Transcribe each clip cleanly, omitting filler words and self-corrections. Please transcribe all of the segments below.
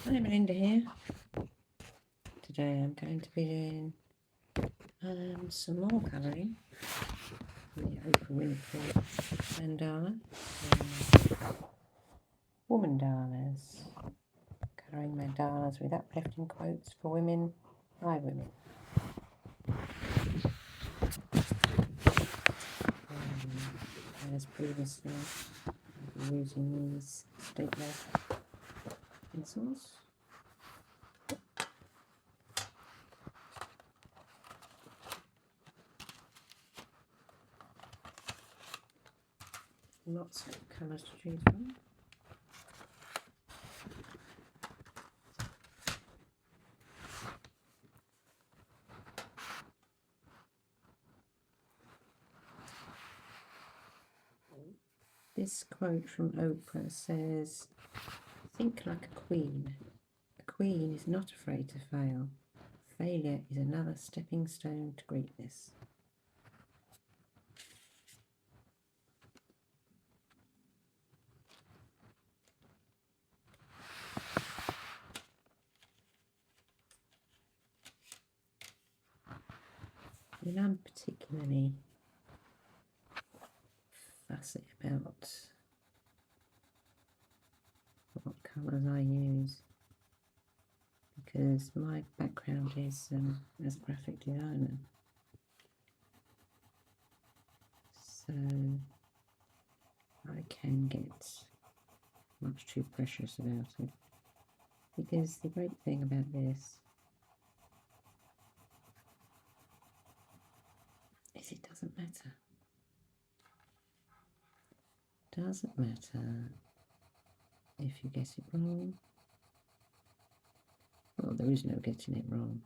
Hi, Melinda here. Today I'm going to be doing some more colouring from the Oprah Winfrey mandala, woman dalas, colouring mandalas with uplifting quotes for women by women. As previously, I'll be using these stapler pencils. Lots of colours to choose from. This quote from Oprah says, "Think like a queen. A queen is not afraid to fail. Failure is another stepping stone to greatness." I mean, I'm particularly fussy about what colours I use because my background is as a graphic designer, so I can get much too precious about it. Because the great thing about this is it doesn't matter. It doesn't matter if you get it wrong. Well, there is no getting it wrong.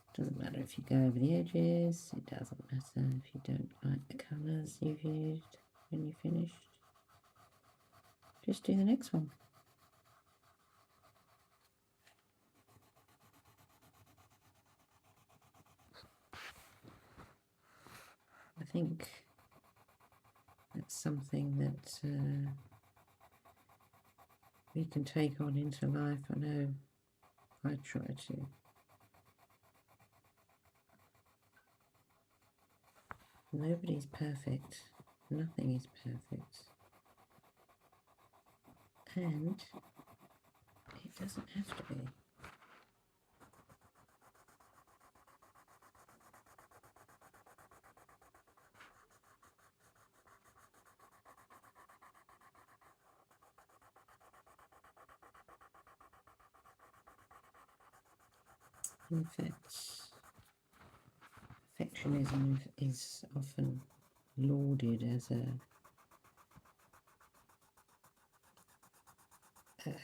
It doesn't matter if you go over the edges. It doesn't matter if you don't like the colours you've used when you're finished. Just do the next one. I think that's something that we can take on into life. I know I try to. Nobody's perfect. Nothing is perfect. And it doesn't have to be. In fact, perfectionism is often lauded as a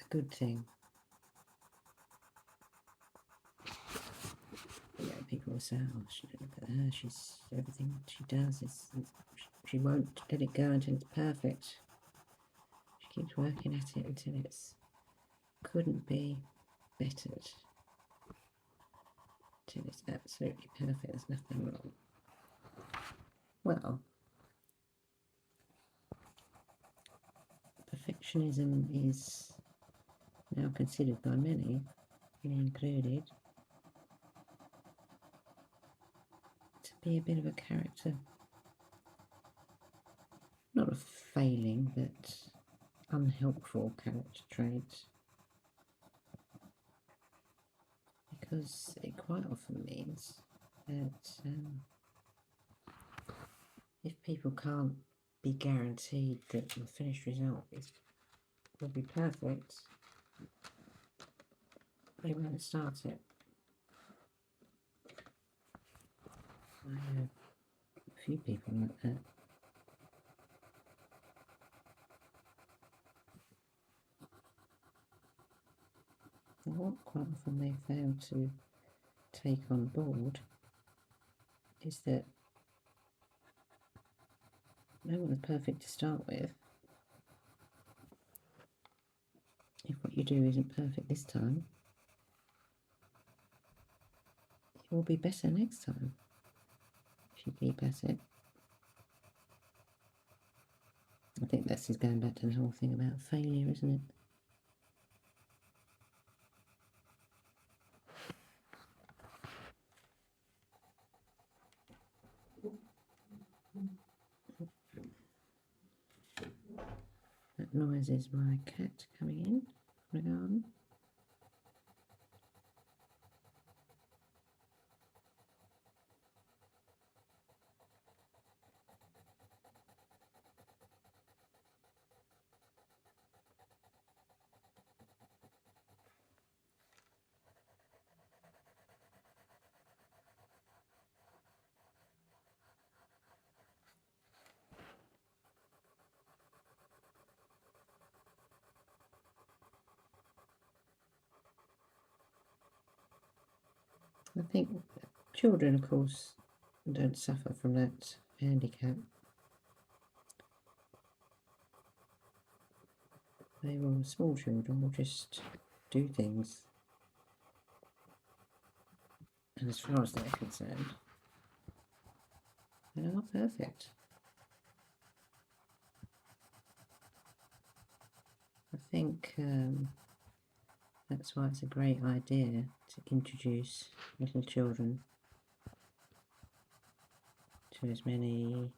good thing. You know, people will say, "Oh, look at her, she's everything she does she won't let it go until it's perfect. She keeps working at it until it's couldn't be bettered. Till it's absolutely perfect, there's nothing wrong." Well, perfectionism is now considered by many, me included, to be a bit of a character. Not a failing, but unhelpful character trait. Because it quite often means that if people can't be guaranteed that the finished result will be perfect, they won't start it. I know a few people like that. And what quite often they fail to take on board is that no one's perfect to start with. If what you do isn't perfect this time, it will be better next time if you keep at it. I think this is going back to the whole thing about failure, isn't it? That noise is my cat coming in from the garden. I think children, of course, don't suffer from that handicap. They will, small children will just do things. And as far as they're concerned, they are perfect. I think that's why it's a great idea to introduce little children to as many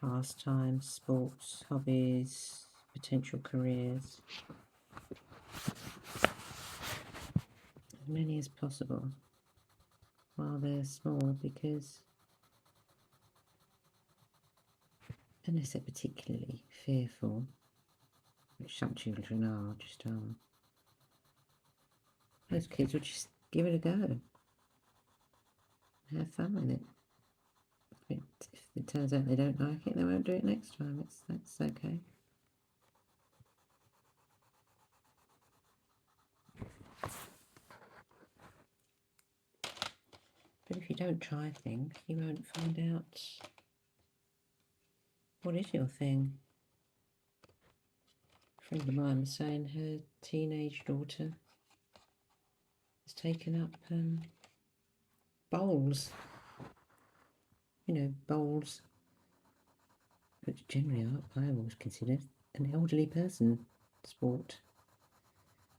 pastimes, sports, hobbies, potential careers, as many as possible while they're small, because unless they're particularly fearful, which some children are, those kids will just give it a go. Have fun with it. If it turns out they don't like it, they won't do it next time. That's okay. But if you don't try things, you won't find out what is your thing. A friend of mine was saying her teenage daughter has taken up bowls. You know, bowls, which generally I always consider an elderly person sport.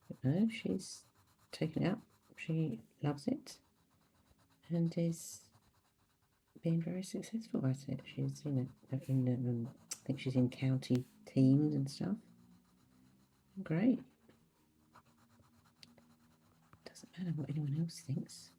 But no, she's taken it up. She loves it and is being very successful at it. She's I think she's in county teams and stuff. Great. Doesn't matter what anyone else thinks.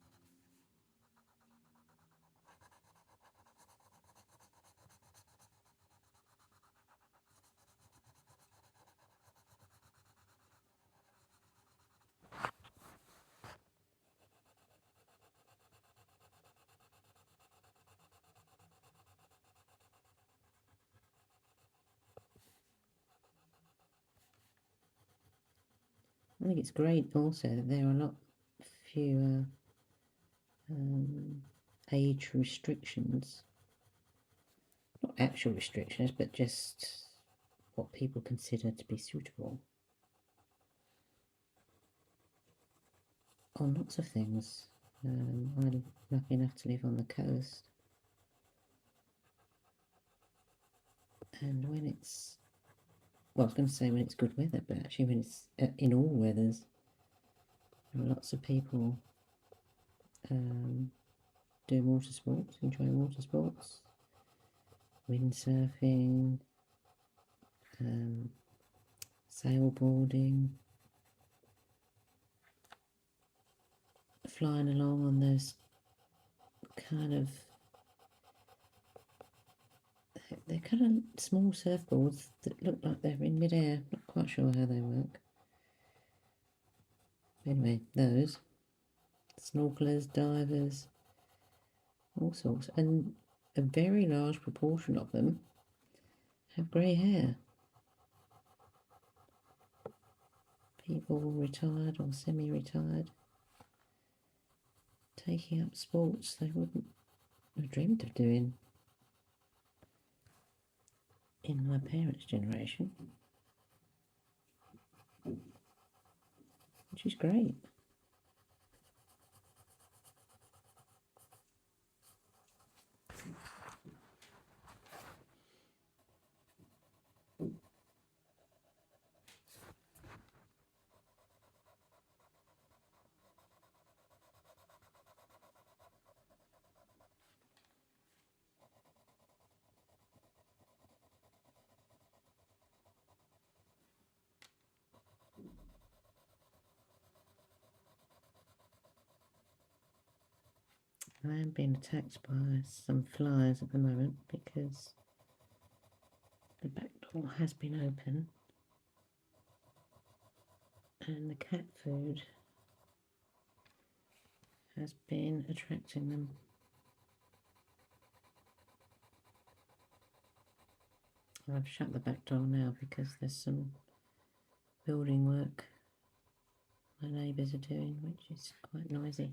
I think it's great also that there are a lot fewer age restrictions. Not actual restrictions, but just what people consider to be suitable on lots of things. I'm lucky enough to live on the coast, and when it's, well, I was going to say when it's good weather, but actually when it's in all weathers, there are lots of people doing water sports, enjoying water sports, windsurfing, sailboarding, flying along on those kind of, they're kind of small surfboards that look like they're in midair. Not quite sure how they work. Anyway, those snorkelers, divers, all sorts, and a very large proportion of them have grey hair. People retired or semi-retired, taking up sports they wouldn't have dreamed of doing in my parents' generation, which is great. I am being attacked by some flies at the moment because the back door has been open and the cat food has been attracting them. I've shut the back door now because there's some building work my neighbours are doing, which is quite noisy.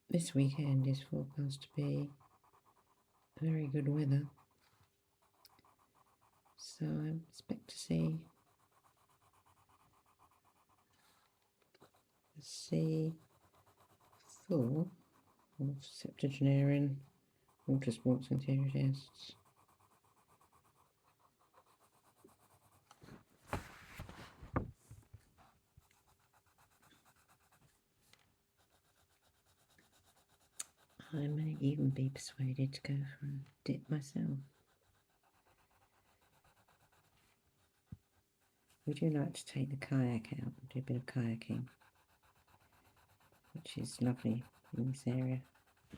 This weekend is forecast to be very good weather, so I expect to see the sea full of septuagenarian water sports enthusiasts. I may even be persuaded to go for a dip myself. Would you like to take the kayak out and do a bit of kayaking, which is lovely in this area?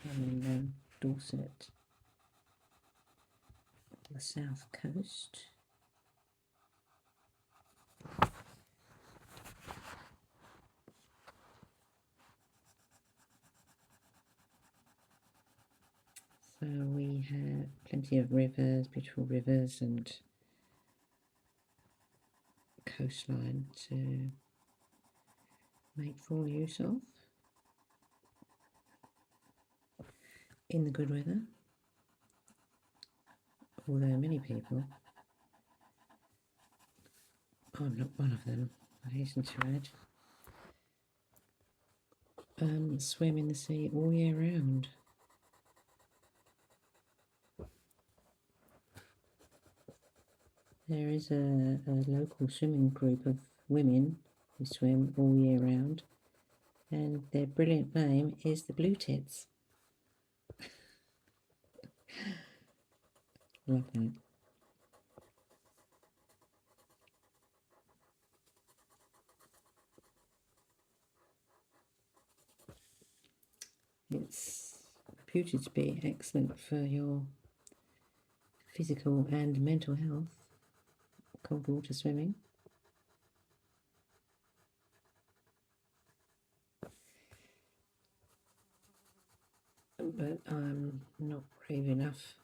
I'm in Dorset, the south coast. So we have plenty of rivers, beautiful rivers and coastline to make full use of in the good weather, although many people, I'm not one of them, I hasten to add, swim in the sea all year round. There is a local swimming group of women who swim all year round, and their brilliant name is the Blue Tits. Love that. It's reputed to be excellent for your physical and mental health, cold water swimming. But I'm not brave enough.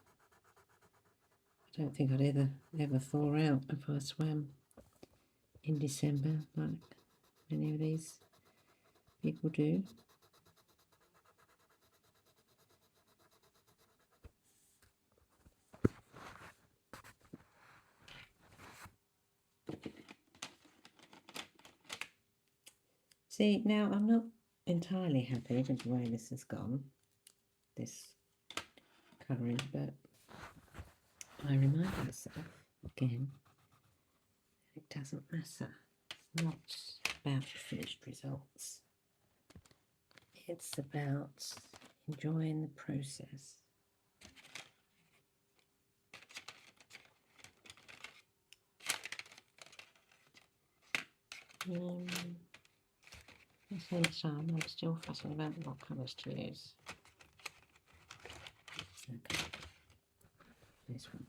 I don't think I'd ever thaw out if I swam in December like many of these people do. See, now I'm not entirely happy with the way this has gone, this colouring, but I remind myself again, it doesn't matter. It's not about the finished results. It's about enjoying the process. At the same time, I'm still fussing about what colours to use. Okay, this one.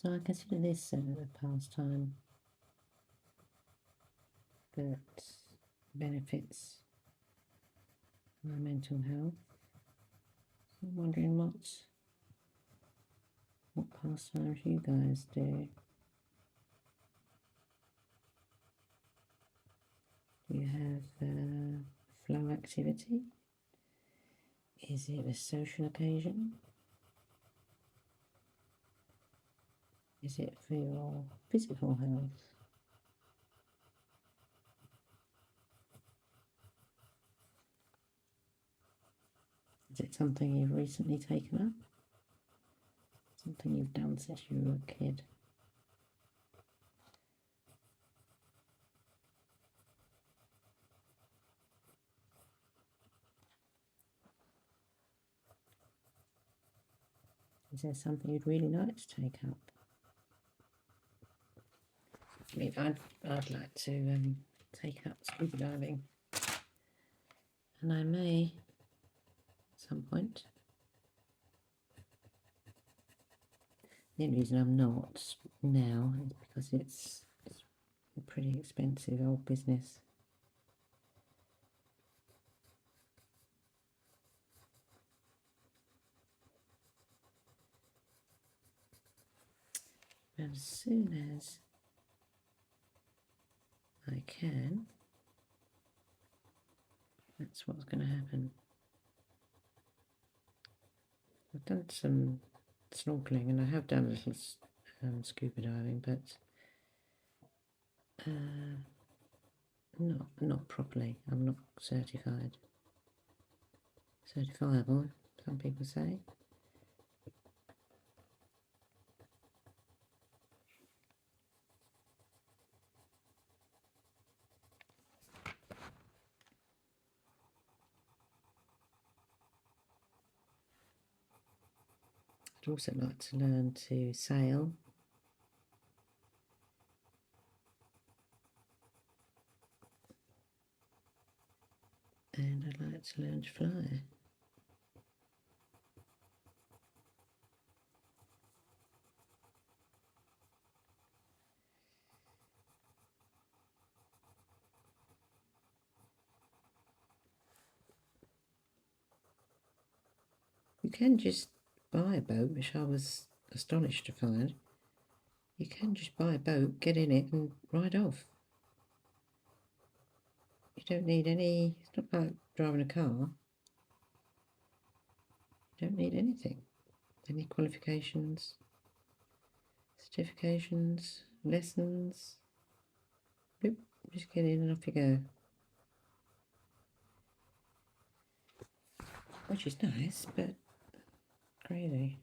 So I consider this a pastime that benefits my mental health. So I'm wondering what pastimes you guys do. Do you have flow activity? Is it a social occasion? Is it for your physical health? Is it something you've recently taken up? Something you've done since you were a kid? Is there something you'd really like to take up? I mean, I'd like to take up scuba diving, and I may at some point. The only reason I'm not now is because it's a pretty expensive old business. But as soon as I can, that's what's going to happen. I've done some snorkeling and I have done a little scuba diving, but not properly. I'm not certified. Certifiable, some people say. I'd also like to learn to sail. And I'd like to learn to fly. You can just buy a boat, which I was astonished to find. You can just buy a boat, get in it and ride off. You don't need any, it's not like driving a car. You don't need anything. Any qualifications, certifications, lessons. Boop, just get in and off you go. Which is nice, but crazy.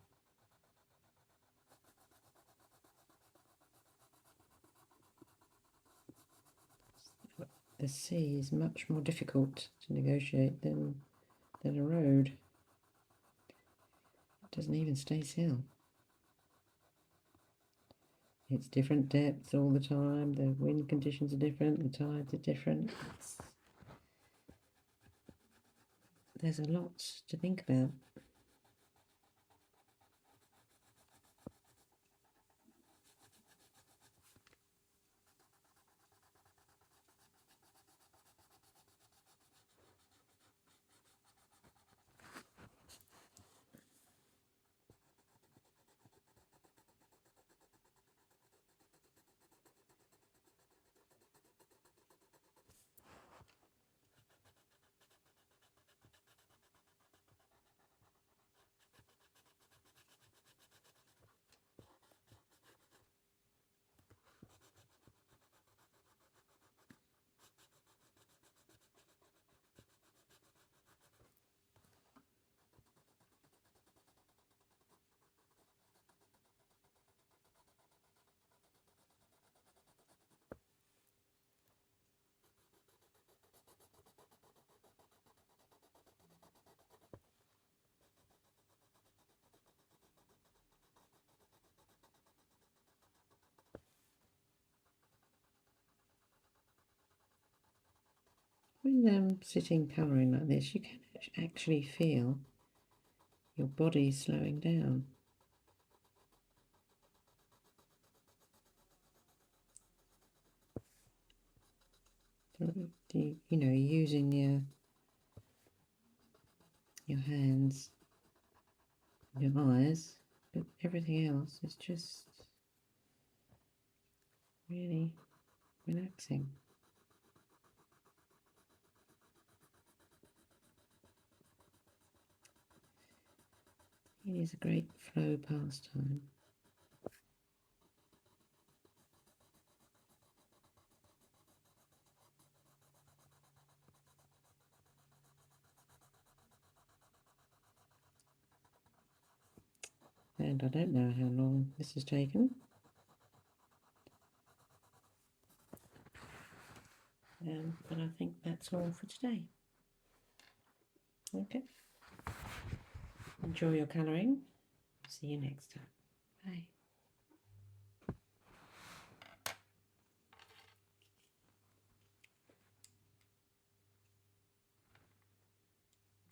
The sea is much more difficult to negotiate than a road. It doesn't even stay still. It's different depths all the time, the wind conditions are different, the tides are different. There's a lot to think about. When sitting colouring like this, you can actually feel your body slowing down. You know, using your hands, your eyes, but everything else is just really relaxing. It is a great flow pastime. And I don't know how long this has taken. But I think that's all for today. Okay. Enjoy your colouring. See you next time. Bye.